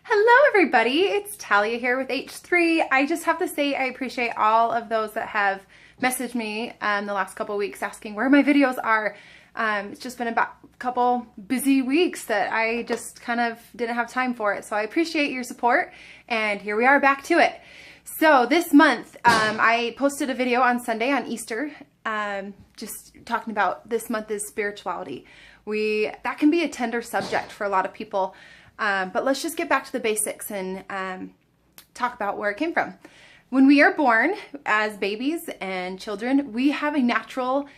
Hello everybody, it's Talia here with H3. I just have to say I appreciate all of those that have messaged me the last couple of weeks asking where my videos are. It's just been about a couple busy weeks that I just kind of didn't have time for it. So I appreciate your support, and here we are back to it. So this month I posted a video on Sunday on Easter just talking about this month is spirituality. That can be a tender subject for a lot of people. But let's just get back to the basics and talk about where it came from. When we are born as babies and children, we have a natural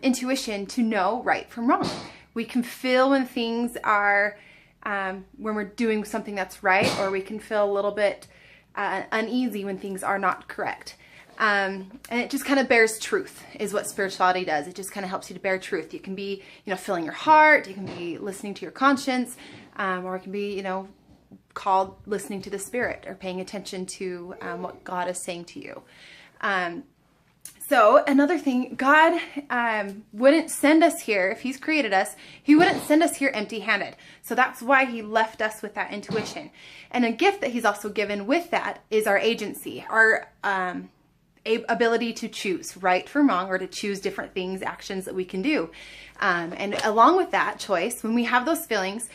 intuition to know right from wrong. We can feel when things are, when we're doing something that's right, or we can feel a little bit uneasy when things are not correct. And it just kind of bears truth is what spirituality does. It just kind of helps you to bear truth. You can be, feeling your heart. You can be listening to your conscience. Or it can be, called listening to the Spirit or paying attention to what God is saying to you. So another thing, God wouldn't send us here, if He's created us, He wouldn't send us here empty-handed. So that's why He left us with that intuition. And a gift that He's also given with that is our agency, our ability to choose right from wrong, or to choose different things, actions that we can do. And along with that choice, when we have those feelings,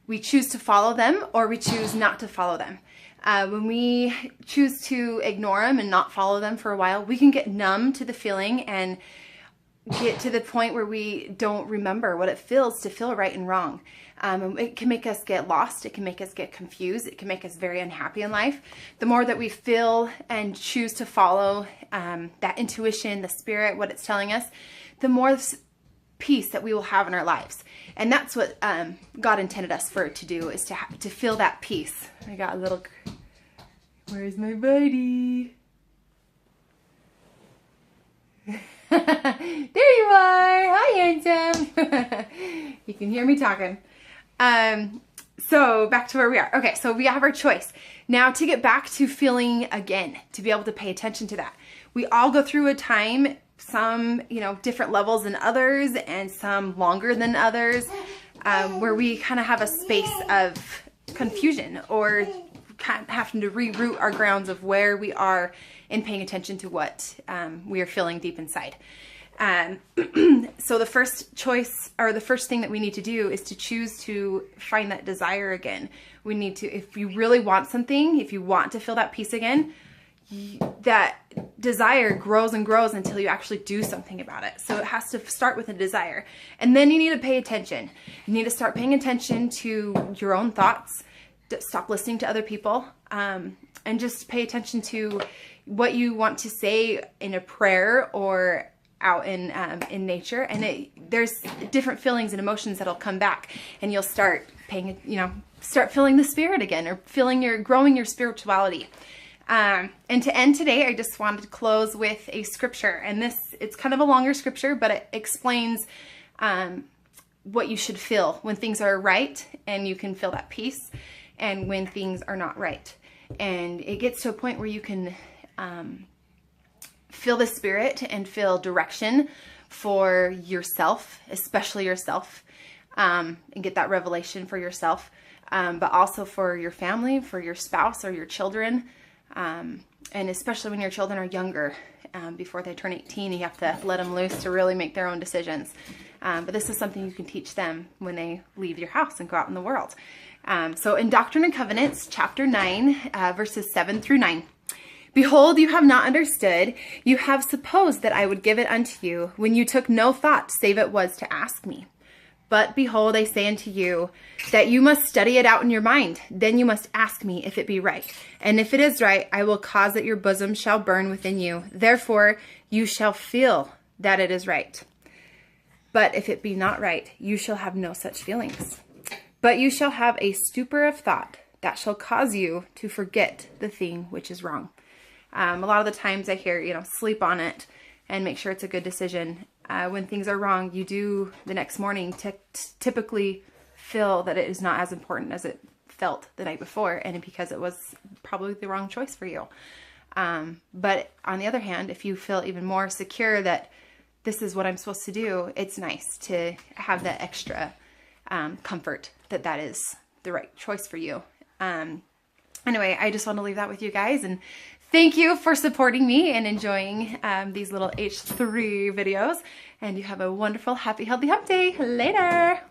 we choose to follow them or we choose not to follow them. When we choose to ignore them and not follow them for a while, we can get numb to the feeling and get to the point where we don't remember what it feels to feel right and wrong. It can make us get lost. It can make us get confused. It can make us very unhappy in life. The more that we feel and choose to follow that intuition, the Spirit, what it's telling us, the more peace that we will have in our lives. And that's what God intended us for to do, is to feel that peace. I got a little, where's my buddy? There you are. Hi, handsome. You can hear me talking. So back to where we are. Okay, so we have our choice. Now to get back to feeling again, to be able to pay attention to that. We all go through a time, some, different levels than others, and some longer than others, where we kind of have a space of confusion, or kind of having to reroute our grounds of where we are in paying attention to what we are feeling deep inside. So the first choice, or the first thing that we need to do, is to choose to find that desire again. We need to, if you really want something, if you want to feel that peace again, that desire grows and grows until you actually do something about it. So it has to start with a desire. And then you need to pay attention. You need to start paying attention to your own thoughts. Stop listening to other people, and just pay attention to what you want to say in a prayer or out in nature. And there's different feelings and emotions that'll come back, and you'll start start feeling the Spirit again, or growing your spirituality. And to end today, I just wanted to close with a scripture, and it's kind of a longer scripture, but it explains what you should feel when things are right, and you can feel that peace, and when things are not right. And it gets to a point where you can feel the Spirit and feel direction for yourself, especially yourself, and get that revelation for yourself, but also for your family, for your spouse or your children. And especially when your children are younger, before they turn 18, you have to let them loose to really make their own decisions. But this is something you can teach them when they leave your house and go out in the world. So in Doctrine and Covenants, chapter 9, verses 7 through 9. Behold, you have not understood. You have supposed that I would give it unto you, when you took no thought, save it was to ask me. But behold, I say unto you, that you must study it out in your mind. Then you must ask me if it be right. And if it is right, I will cause that your bosom shall burn within you. Therefore you shall feel that it is right. But if it be not right, you shall have no such feelings. But you shall have a stupor of thought that shall cause you to forget the thing which is wrong. A lot of the times I hear, sleep on it and make sure it's a good decision. When things are wrong, you do the next morning typically feel that it is not as important as it felt the night before, and because it was probably the wrong choice for you. But on the other hand, if you feel even more secure that this is what I'm supposed to do, it's nice to have that extra comfort that is the right choice for you. Anyway, I just want to leave that with you guys, and thank you for supporting me and enjoying these little H3 videos. And you have a wonderful, happy, healthy hump day. Later.